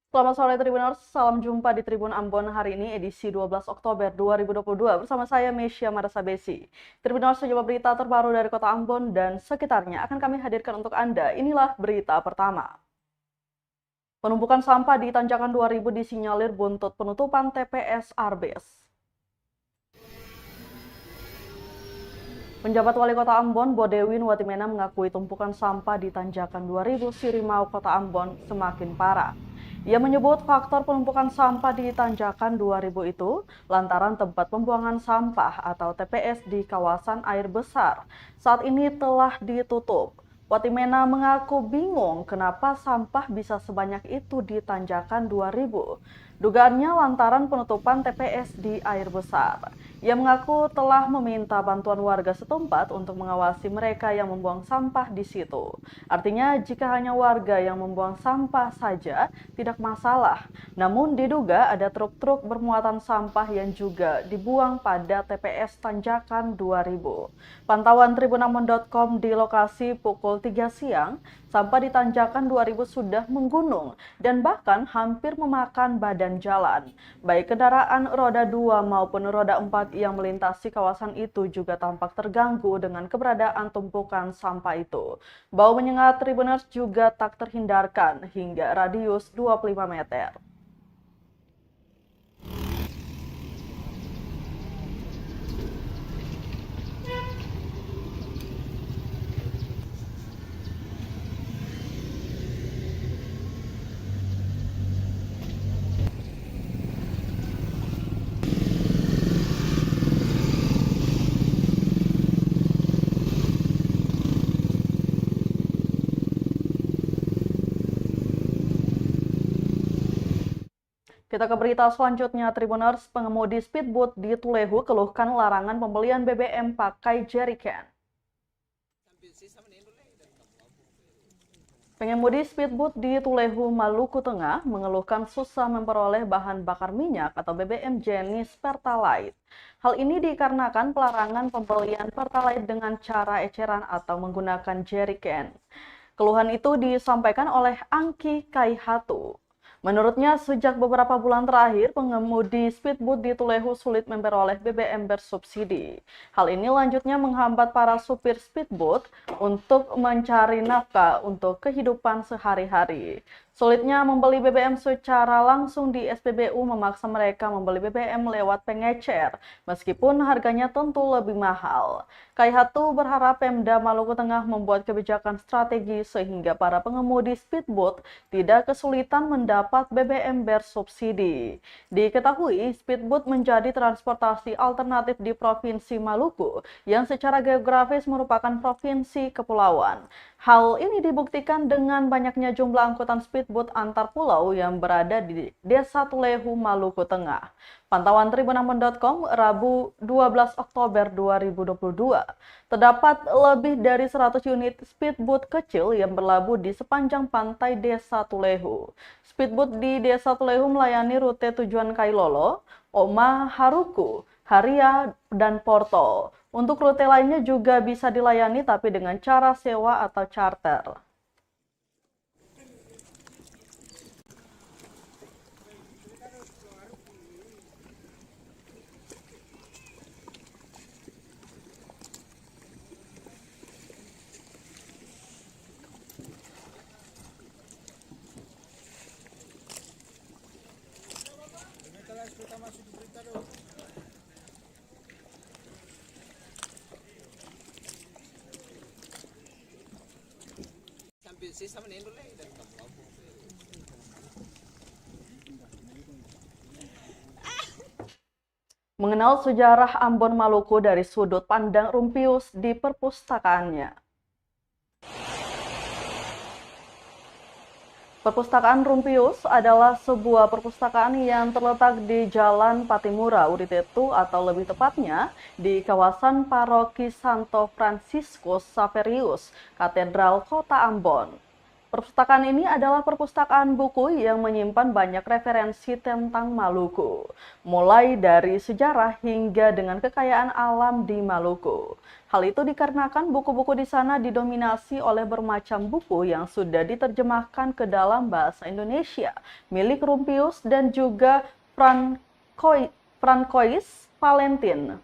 Selamat sore Tribuners, salam jumpa di Tribun Ambon hari ini edisi 12 Oktober 2022 bersama saya Mesya Marasabesi. Tribuners, sejumlah berita terbaru dari Kota Ambon dan sekitarnya akan kami hadirkan untuk Anda. Inilah berita pertama. Penumpukan sampah di Tanjakan 2000 disinyalir buntut penutupan TPS Arbes. Penjabat Wali Kota Ambon, Bodewin Watimena mengakui tumpukan sampah di Tanjakan 2000 Sirimau, Kota Ambon semakin parah. Ia menyebut faktor penumpukan sampah di Tanjakan 2000 itu lantaran tempat pembuangan sampah atau TPS di kawasan air besar saat ini telah ditutup. Watimena mengaku bingung kenapa sampah bisa sebanyak itu di Tanjakan 2000. Dugaannya lantaran penutupan TPS di air besar. Ia mengaku telah meminta bantuan warga setempat untuk mengawasi mereka yang membuang sampah di situ. Artinya jika hanya warga yang membuang sampah saja tidak masalah. Namun diduga ada truk-truk bermuatan sampah yang juga dibuang pada TPS Tanjakan 2000. Pantauan tribunambon.com di lokasi pukul 3 siang, sampah di Tanjakan 2000 sudah menggunung dan bahkan hampir memakan badan jalan. Baik kendaraan roda 2 maupun roda 4 yang melintasi kawasan itu juga tampak terganggu dengan keberadaan tumpukan sampah itu. Bau menyengat Tribuners juga tak terhindarkan hingga radius 25 meter. Kita ke berita selanjutnya, Tribuners. Pengemudi speedboat di Tulehu keluhkan larangan pembelian BBM pakai jerrycan. Pengemudi speedboat di Tulehu, Maluku Tengah mengeluhkan susah memperoleh bahan bakar minyak atau BBM jenis Pertalite. Hal ini dikarenakan pelarangan pembelian Pertalite dengan cara eceran atau menggunakan jerrycan. Keluhan itu disampaikan oleh Angki Kaihatu. Menurutnya, sejak beberapa bulan terakhir, pengemudi speedboat di Tulehu sulit memperoleh BBM bersubsidi. Hal ini lanjutnya menghambat para supir speedboat untuk mencari nafkah untuk kehidupan sehari-hari. Sulitnya membeli BBM secara langsung di SPBU memaksa mereka membeli BBM lewat pengecer, meskipun harganya tentu lebih mahal. Kaihatu berharap Pemda Maluku Tengah membuat kebijakan strategi sehingga para pengemudi speedboat tidak kesulitan mendapat BBM bersubsidi. Diketahui, speedboat menjadi transportasi alternatif di Provinsi Maluku yang secara geografis merupakan provinsi kepulauan. Hal ini dibuktikan dengan banyaknya jumlah angkutan speedboat antar pulau yang berada di Desa Tulehu, Maluku Tengah. Pantauan tribunambon.com Rabu 12 Oktober 2022. Terdapat lebih dari 100 unit speedboat kecil yang berlabuh di sepanjang pantai Desa Tulehu. Speedboat di Desa Tulehu melayani rute tujuan Kailolo, Oma, Haruku, Haria, dan Porto. Untuk rute lainnya juga bisa dilayani tapi dengan cara sewa atau charter. Mengenal sejarah Ambon Maluku dari sudut pandang Rumpius di perpustakaannya. Perpustakaan Rumpius adalah sebuah perpustakaan yang terletak di Jalan Patimura, Uritetu atau lebih tepatnya di kawasan Paroki Santo Fransiskus Saverius, Katedral Kota Ambon. Perpustakaan ini adalah perpustakaan buku yang menyimpan banyak referensi tentang Maluku, mulai dari sejarah hingga dengan kekayaan alam di Maluku. Hal itu dikarenakan buku-buku di sana didominasi oleh bermacam buku yang sudah diterjemahkan ke dalam bahasa Indonesia, milik Rumpius dan juga Francois Valentin.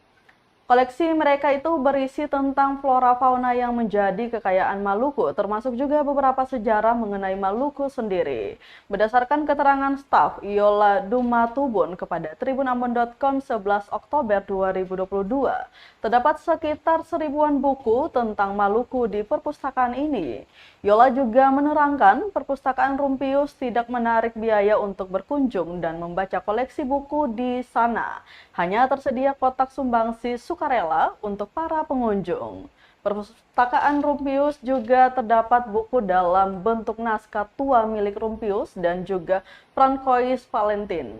Koleksi mereka itu berisi tentang flora fauna yang menjadi kekayaan Maluku, termasuk juga beberapa sejarah mengenai Maluku sendiri. Berdasarkan keterangan staf Yola Dumatubun kepada tribunambon.com 11 Oktober 2022, terdapat sekitar 1000-an buku tentang Maluku di perpustakaan ini. Yola juga menerangkan perpustakaan Rumpius tidak menarik biaya untuk berkunjung dan membaca koleksi buku di sana. Hanya tersedia kotak sumbangsi sukarela untuk para pengunjung. Perpustakaan Rumpius juga terdapat buku dalam bentuk naskah tua milik Rumpius dan juga Francois Valentin.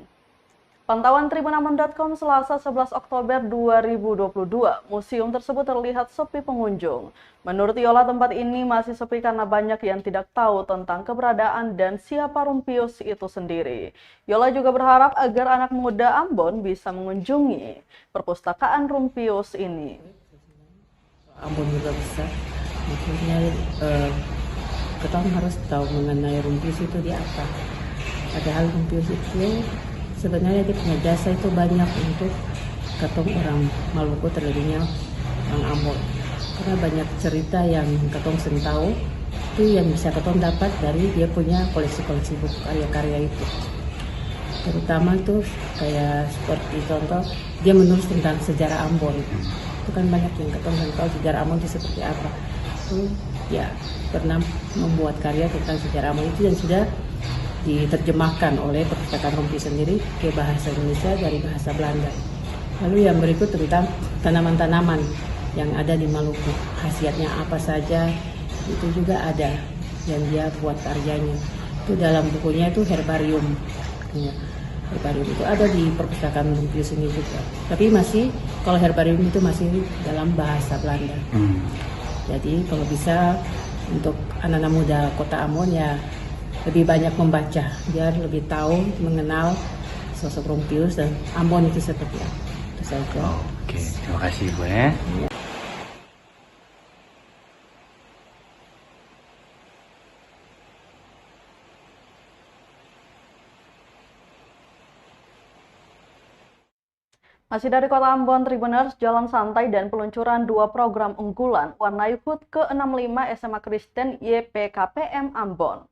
Pantauan tribunambon.com Selasa 11 Oktober 2022, museum tersebut terlihat sepi pengunjung. Menurut Yola, tempat ini masih sepi karena banyak yang tidak tahu tentang keberadaan dan siapa Rumpius itu sendiri. Yola juga berharap agar anak muda Ambon bisa mengunjungi perpustakaan Rumpius ini. Ambon juga besar, maksudnya kita harus tahu mengenai Rumpius itu dia apa. Padahal Rumpius itu sebenarnya dia punya jasa itu banyak untuk ketong orang Maluku, terlebihnya orang Ambon. Karena banyak cerita yang ketong tahu itu yang bisa ketong dapat dari dia punya koleksi-koleksi buku karya-karya itu. Terutama itu kayak seperti contoh dia menulis tentang sejarah Ambon. Itu kan banyak yang ketong tahu sejarah Ambon itu seperti apa. Itu ya pernah membuat karya tentang sejarah Ambon itu yang sudah diterjemahkan oleh perpustakaan Rumpius sendiri ke bahasa Indonesia dari bahasa Belanda. Lalu yang berikut tentang tanaman-tanaman yang ada di Maluku, khasiatnya apa saja, itu juga ada yang dia buat karyanya. Itu dalam bukunya itu herbarium. Ya, herbarium itu ada di perpustakaan Rumpius ini juga. Tapi masih, kalau herbarium itu masih dalam bahasa Belanda. Jadi kalau bisa untuk anak-anak muda Kota Ambon ya lebih banyak membaca, biar lebih tahu, mengenal sosok Rumpius dan Ambon itu seperti apa. Itu saja. Oke, terima kasih Bu ya. Masih dari Kota Ambon, Tribuners, jalan santai dan peluncuran 2 program unggulan warnai HUT ke-65 SMA Kristen YPKPM Ambon.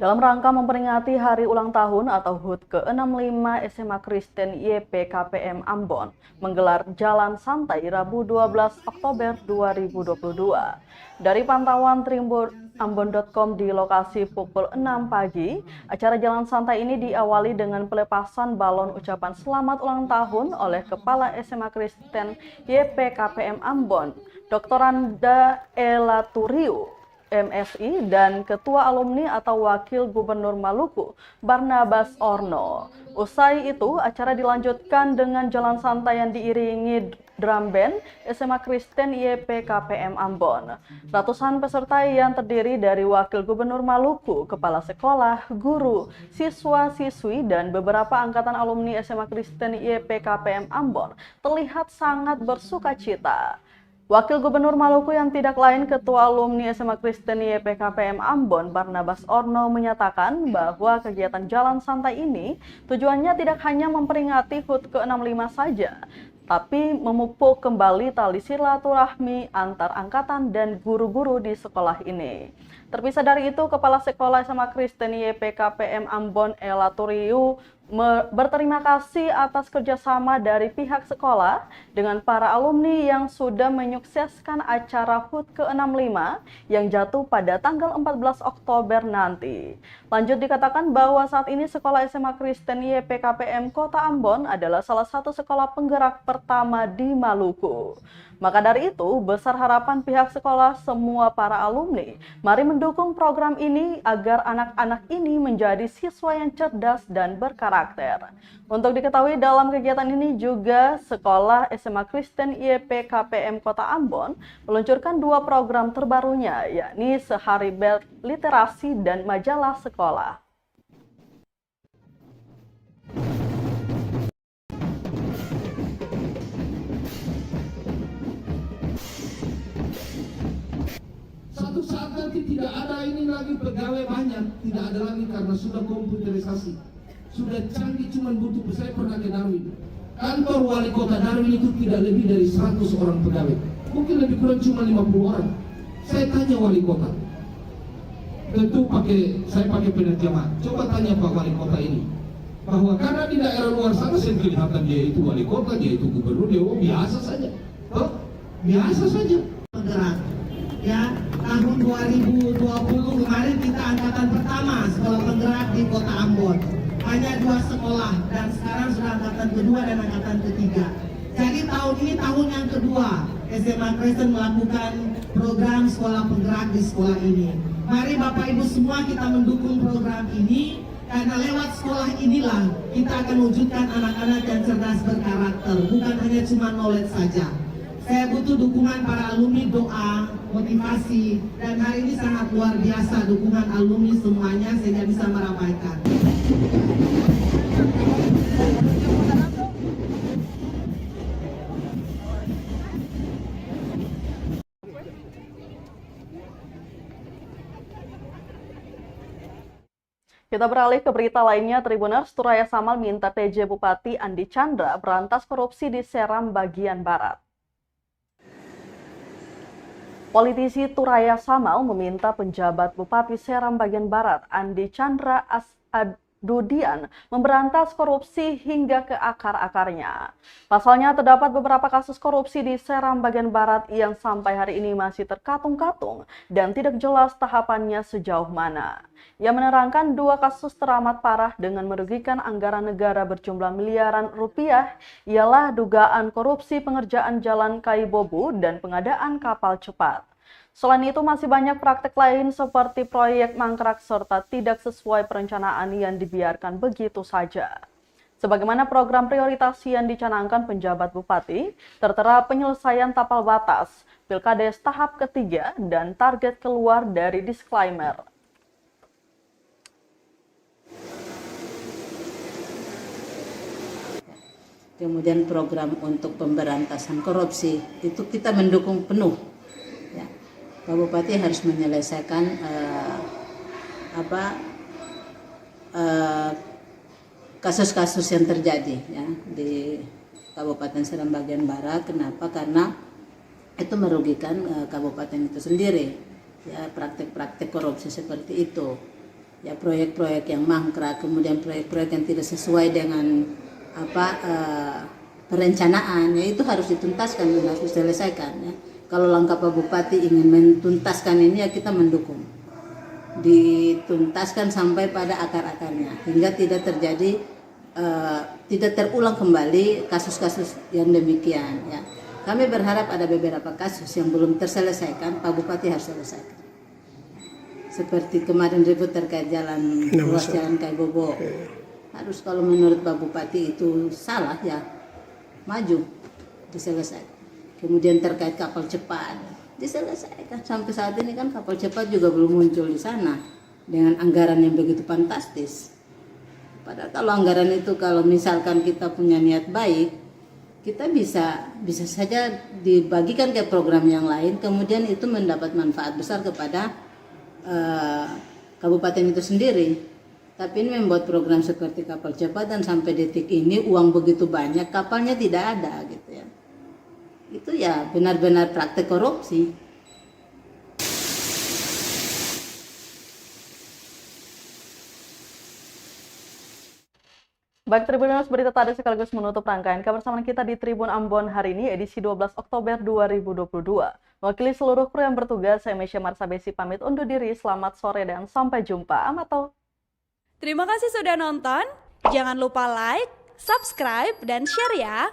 Dalam rangka memperingati hari ulang tahun atau HUT ke-65 SMA Kristen YPKPM Ambon, menggelar jalan santai Rabu 12 Oktober 2022. Dari pantauan tribunambon.com di lokasi pukul 6 pagi, acara jalan santai ini diawali dengan pelepasan balon ucapan selamat ulang tahun oleh Kepala SMA Kristen YPKPM Ambon, Dr. Anda Elaturiu, MSI, dan Ketua Alumni atau Wakil Gubernur Maluku, Barnabas Orno. Usai itu, acara dilanjutkan dengan jalan santai yang diiringi drum band SMA Kristen YPKPM Ambon. Ratusan peserta yang terdiri dari Wakil Gubernur Maluku, Kepala Sekolah, guru, siswa-siswi, dan beberapa angkatan alumni SMA Kristen YPKPM Ambon terlihat sangat bersukacita. Wakil Gubernur Maluku yang tidak lain Ketua Alumni SMA Kristen YPKPM Ambon, Barnabas Orno, menyatakan bahwa kegiatan jalan santai ini tujuannya tidak hanya memperingati HUT ke-65 saja, tapi memupuk kembali tali silaturahmi antar angkatan dan guru-guru di sekolah ini. Terpisah dari itu, Kepala Sekolah SMA Kristen YPKPM Ambon, Elaturiu, berterima kasih atas kerjasama dari pihak sekolah dengan para alumni yang sudah menyukseskan acara HUT ke-65 yang jatuh pada tanggal 14 Oktober nanti. Lanjut dikatakan bahwa saat ini sekolah SMA Kristen YPKPM Kota Ambon adalah salah satu sekolah penggerak pertama di Maluku. Maka dari itu, besar harapan pihak sekolah semua para alumni, mari mendukung program ini agar anak-anak ini menjadi siswa yang cerdas dan berkarakter. Untuk diketahui dalam kegiatan ini juga Sekolah SMA Kristen IEP KPM Kota Ambon meluncurkan 2 program terbarunya, yakni Sehari Berliterasi dan Majalah Sekolah. Suatu saat nanti tidak ada ini lagi pegawai banyak, tidak ada lagi karena sudah komputerisasi, sudah canggih, cuma butuh. Saya pernah ke Darwin, kantor wali kota Darwin itu tidak lebih dari 100 orang pegawai, mungkin lebih kurang cuma 50 orang. Saya tanya wali kota, tentu saya pakai penerjemah, coba tanya Pak wali kota ini, bahwa karena di daerah luar sana saya kelihatan dia itu wali kota, dia itu gubernur, dia biasa saja, biasa saja. Bergerak. Ya, tahun 2020 kemarin kita angkatan pertama sekolah penggerak di Kota Ambon. Hanya 2 sekolah dan sekarang sudah angkatan kedua dan angkatan ketiga. Jadi tahun ini tahun yang kedua SMA Kristen melakukan program sekolah penggerak di sekolah ini. Mari Bapak Ibu semua kita mendukung program ini, karena lewat sekolah inilah kita akan wujudkan anak-anak yang cerdas berkarakter, bukan hanya cuma knowledge saja. Saya butuh dukungan para alumni, doa, motivasi, dan hari ini sangat luar biasa dukungan alumni semuanya sehingga bisa meramaikan. Kita beralih ke berita lainnya. Tribuners, Turaya Samal minta PJ Bupati Andi Chandra berantas korupsi di Seram bagian Barat. Politisi Turaya Samal meminta penjabat Bupati Seram bagian Barat Andi Chandra Asadudian memberantas korupsi hingga ke akar-akarnya. Pasalnya terdapat beberapa kasus korupsi di Seram bagian Barat yang sampai hari ini masih terkatung-katung dan tidak jelas tahapannya sejauh mana. Ia menerangkan 2 kasus teramat parah dengan merugikan anggaran negara berjumlah miliaran rupiah, ialah dugaan korupsi pengerjaan jalan Kaibobu dan pengadaan kapal cepat. Selain itu masih banyak praktek lain seperti proyek mangkrak serta tidak sesuai perencanaan yang dibiarkan begitu saja. Sebagaimana program prioritas yang dicanangkan penjabat bupati, tertera penyelesaian tapal batas, Pilkades tahap ketiga, dan target keluar dari disclaimer. Kemudian program untuk pemberantasan korupsi itu kita mendukung penuh. Ya, Pak Bupati harus menyelesaikan kasus-kasus yang terjadi ya di Kabupaten Seram bagian Barat. Kenapa? Karena itu merugikan kabupaten itu sendiri. Ya, praktek-praktek korupsi seperti itu. Ya, proyek-proyek yang mangkrak, kemudian proyek-proyek yang tidak sesuai dengan perencanaan, ya itu harus dituntaskan dan harus diselesaikan ya. Kalau langkah Pak Bupati ingin mentuntaskan ini, ya kita mendukung dituntaskan sampai pada akar-akarnya hingga tidak terjadi tidak terulang kembali kasus-kasus yang demikian ya. Kami berharap ada beberapa kasus yang belum terselesaikan, Pak Bupati harus selesaikan. Seperti kemarin ribut terkait ruas jalan Kaibobo. Harus, kalau menurut Pak Bupati itu salah ya, maju diselesaikan. Kemudian terkait kapal cepat diselesaikan. Sampai saat ini kan kapal cepat juga belum muncul di sana dengan anggaran yang begitu fantastis. Padahal kalau anggaran itu, kalau misalkan kita punya niat baik, kita bisa saja dibagikan ke program yang lain, kemudian itu mendapat manfaat besar kepada kabupaten itu sendiri. Tapi ini membuat program seperti kapal cepat dan sampai detik ini uang begitu banyak, kapalnya tidak ada gitu ya. Itu ya benar-benar praktek korupsi. Baik Tribuners, berita tadi sekaligus menutup rangkaian kebersamaan kita di Tribun Ambon hari ini edisi 12 Oktober 2022. Mewakili seluruh kru yang bertugas, saya Mesya Marsabesi pamit undur diri. Selamat sore dan sampai jumpa. Amato. Terima kasih sudah nonton. Jangan lupa like, subscribe, dan share ya.